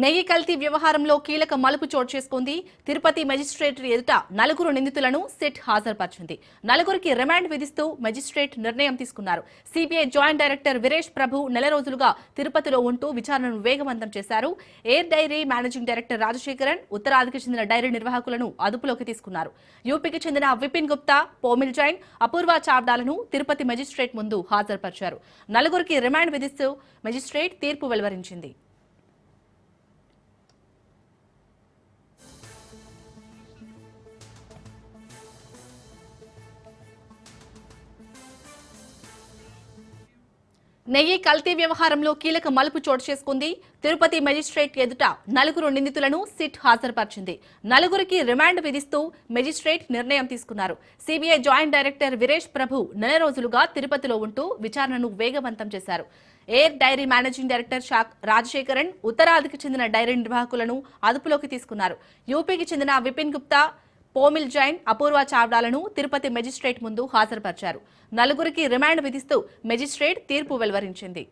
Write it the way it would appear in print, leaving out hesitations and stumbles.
నెయ్యి కల్తీ వ్యవహారంలో కీలక మలుపు చోటు చేసుకుంది. తిరుపతి మెజిస్ట్రేట్ ఎదుట నలుగురు నిందితులను సిట్ హాజరుపరిచింది. నలుగురికి రిమాండ్ విధిస్తూ మెజిస్ట్రేట్ నిర్ణయం తీసుకున్నారు. CBI joint director Veeresh Prabhu నెల రోజులుగా తిరుపతిలో ఉంటూ విచారణను వేగవంతం చేశారు. Air dairy managing director Rajasekaran, ఉత్తరాదికి చెందిన డైరీ నిర్వాహకులను అదుపులోకి తీసుకున్నారు. యూపీకి చెందిన విపిన్ గుప్తా, పోమిల్ జైన్, అపూర్వ చావ్డాలను తిరుపతి మెజిస్ట్రేట్ ముందు హాజరుపరిచారు. నలుగురికి రిమాండ్ విధిస్తూ మెజిస్ట్రేట్ తీర్పు వెలువరించింది. నెయ్యి కల్తీ వ్యవహారంలో కీలక మలుపు చోటు చేసుకుంది. తిరుపతి మెజిస్ట్రేట్ ఎదుట నలుగురు నిందితులను సిట్ హాజరుపరిచింది. నలుగురికి రిమాండ్ విధిస్తూ మెజిస్ట్రేట్ నిర్ణయం తీసుకున్నారు. CBI joint director Veeresh Prabhu నెల రోజులుగా తిరుపతిలో ఉంటూ విచారణను వేగవంతం చేశారు. Air dairy managing director Rajasekaran, ఉత్తరాదికి చెందిన డైరీ నిర్వాహకులను అదుపులోకి తీసుకున్నారు. యూపీకి చెందిన విపిన్ గుప్తా, పోమిల్ జైన్, అపూర్వ చావ్డాలను తిరుపతి మెజిస్ట్రేట్ ముందు హాజరుపరిచారు. నలుగురికి రిమాండ్ విధిస్తూ మెజిస్ట్రేట్ తీర్పు వెలువరించింది.